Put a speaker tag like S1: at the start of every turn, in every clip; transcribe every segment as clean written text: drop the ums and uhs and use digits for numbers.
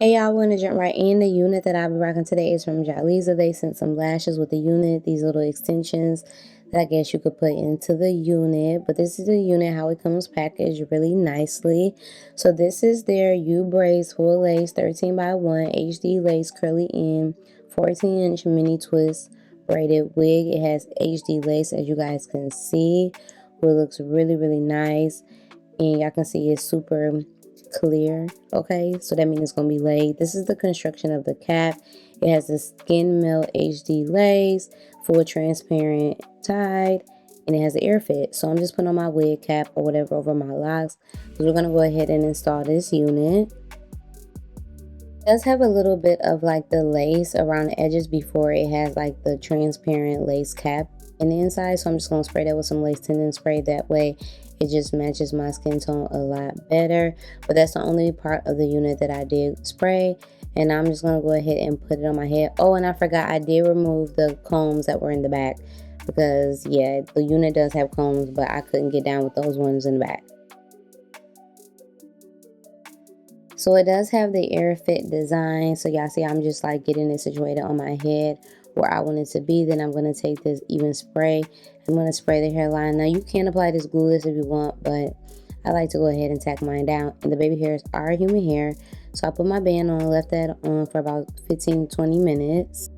S1: Hey y'all, want to jump right in. The unit that I'll be rocking today is from Jaliza. They sent some lashes with the unit, these little extensions that I guess you could put into the unit. But this is the unit, how it comes packaged really nicely. So this is their uBraids Full Lace 13 by 1 HD lace curly end 14-inch mini twist braided wig. It has HD lace, as you guys can see, it looks really nice. And y'all can see it's super clear. Okay, so that means it's gonna be laid. This is the construction of the cap. It has the skin melt HD lace, full transparent tied, and it has the air fit. So I'm just putting on my wig cap or whatever over my locks, because we're gonna go ahead and install this unit. It does have a little bit of like the lace around the edges before it has like the transparent lace cap in the inside. So I'm just gonna spray that with some lace tendon spray. That way it just matches my skin tone a lot better. But that's the only part of the unit that I did spray, and I'm just gonna go ahead and put it on my head. Oh, and I forgot, I did remove the combs that were in the back, because yeah, the unit does have combs, but I couldn't get down with those ones in the back. So it does have the air fit design. So y'all see I'm just like getting it situated on my head where I want it to be. Then I'm going to take this even spray. I'm going to spray the hairline. Now you can apply this glueless if you want, but I like to go ahead and tack mine down. And the baby hairs are human hair. So I put my band on, left that on for about 15-20 minutes.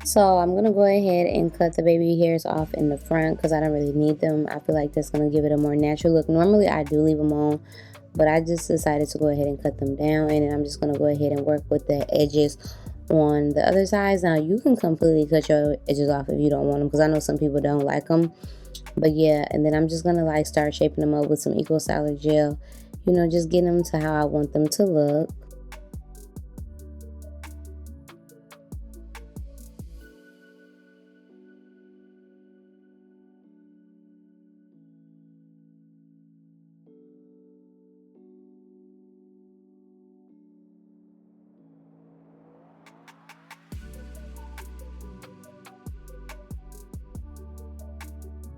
S1: So I'm going to go ahead and cut the baby hairs off in the front because I don't really need them. I feel like that's going to give it a more natural look. Normally I do leave them on, but I just decided to go ahead and cut them down, and then I'm just going to go ahead and work with the edges on the other sides. Now you can completely cut your edges off if you don't want them, because I know some people don't like them, but yeah. And then I'm just going to like start shaping them up with some Eco Styler gel, you know, just getting them to how I want them to look.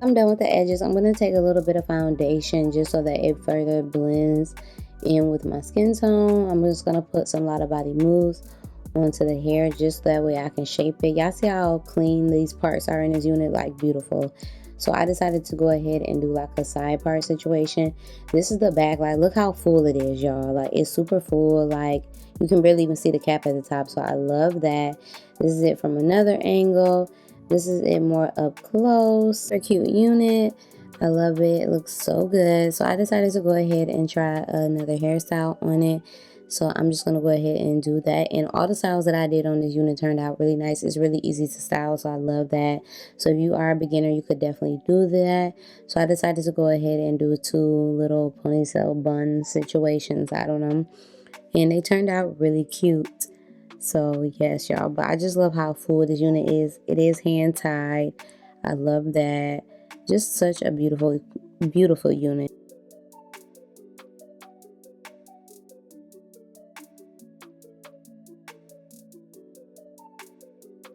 S1: I'm done with the edges. I'm going to take a little bit of foundation just so that it further blends in with my skin tone. I'm just going to put some Lot of Body Moves onto the hair just that way I can shape it. Y'all see how clean these parts are in this unit? Like beautiful. So I decided to go ahead and do like a side part situation. This is the back. Like look how full it is, y'all. Like it's super full. Like you can barely even see the cap at the top. So I love that. This is it from another angle. This is it more up close. A cute unit. I love it. It looks so good. So I decided to go ahead and try another hairstyle on it. So I'm just going to go ahead and do that. And all the styles that I did on this unit turned out really nice. It's really easy to style, so I love that. So if you are a beginner, you could definitely do that. So I decided to go ahead and do 2 little ponytail bun situations. I don't know. And they turned out really cute. So yes, y'all, but I just love how full this unit is. It is hand tied. I love that. Just such a beautiful unit.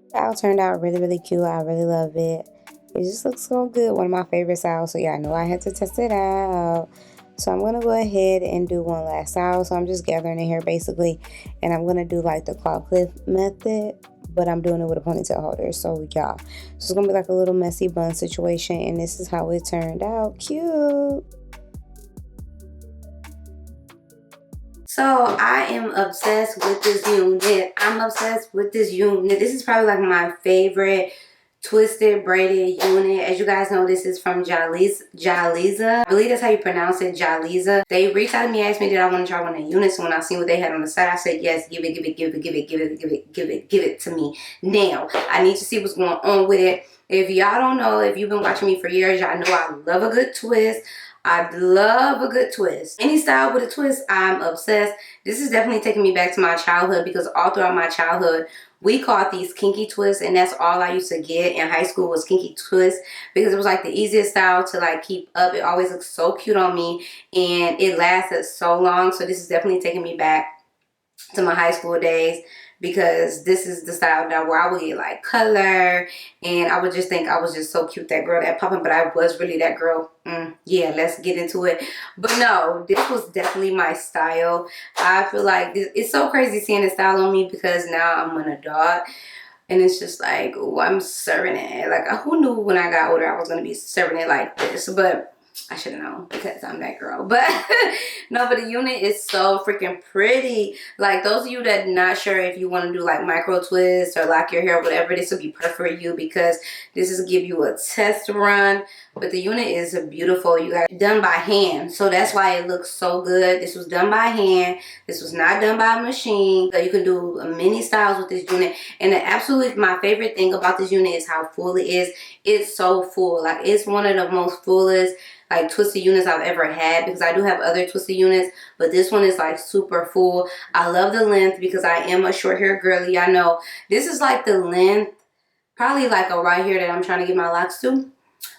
S1: Style turned out really cute. I really love it. It just looks so good. One of my favorite styles. So yeah, I know I had to test it out. So I'm gonna go ahead and do one last style. So I'm just gathering the hair basically, and I'm gonna do like the claw clip method, but I'm doing it with a ponytail holder. So yeah, so it's gonna be like a little messy bun situation, and this is how it turned out. Cute. So I am obsessed with this unit. I'm obsessed with this unit. This is probably like my favorite twisted braided unit. As you guys know, this is from Jaliza. I believe that's how you pronounce it, Jaliza. They reached out to me, asked me did I want to try one of the units. So when I seen what they had on the side, I said yes, give it to me. Now I need to see what's going on with it. If y'all don't know, if you've been watching me for years, y'all know I love a good twist. I love a good twist. Any style with a twist, I'm obsessed. This is definitely taking me back to my childhood, because all throughout my childhood, we called these kinky twists, and that's all I used to get in high school was kinky twists, because it was like the easiest style to like keep up. It always looked so cute on me, and it lasted so long. So this is definitely taking me back to my high school days, because this is the style now where I would get like color, and I would just think I was just so cute, that girl that popping, but I was really that girl. Yeah, let's get into it. But no, this was definitely my style. I feel like it's so crazy seeing this style on me, because now I'm an adult. And it's just like, oh, I'm serving it. Like, who knew when I got older I was going to be serving it like this? But I should have known, because I'm that girl. But no, but the unit is so freaking pretty. Like, those of you that not sure if you want to do like micro twists or lock your hair or whatever, this will be perfect for you, because this is give you a test run. But the unit is beautiful. You got it done by hand, so that's why it looks so good. This was done by hand. This was not done by a machine. So you can do many styles with this unit. And my favorite thing about this unit is how full it is. It's so full. Like, it's one of the most fullest like twisted units I've ever had, because I do have other twisted units, but this one is like super full. I love the length, because I am a short hair girly. I know this is like the length, probably like a right here that I'm trying to get my locks to.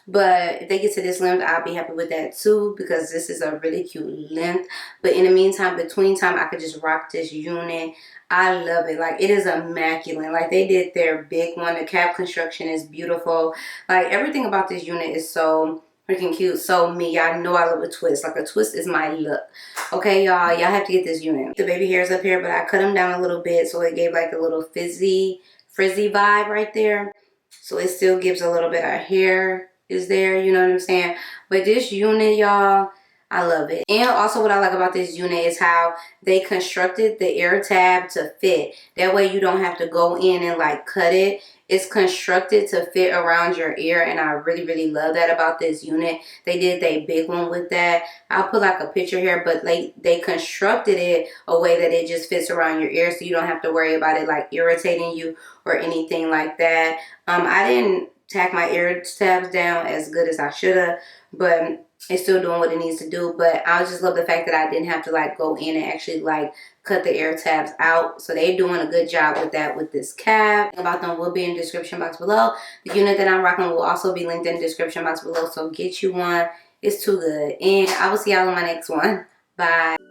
S1: But if they get to this length, I'll be happy with that too, because this is a really cute length. But in the meantime, between time, I could just rock this unit. I love it. Like, it is immaculate. Like, they did their big one. The cap construction is beautiful. Like, everything about this unit is so freaking cute. So me, y'all know I love a twist. Like, a twist is my look. Okay, y'all have to get this unit. The baby hairs up here, but I cut them down a little bit, so it gave like a little frizzy vibe right there. So it still gives a little bit of hair is there, you know what I'm saying? But this unit, y'all, I love it. And also what I like about this unit is how they constructed the ear tab to fit. That way you don't have to go in and like cut it. It's constructed to fit around your ear, and I really, really love that about this unit. They did a big one with that. I'll put like a picture here, but like they constructed it a way that it just fits around your ear, so you don't have to worry about it like irritating you or anything like that. I didn't tack my ear tabs down as good as I should have, but it's still doing what it needs to do. But I just love the fact that I didn't have to like go in and actually like cut the ear tabs out. So they're doing a good job with that with this cap. About them will be in the description box below. The unit that I'm rocking will also be linked in the description box below, so get you one. It's too good. And I will see y'all on my next one. Bye.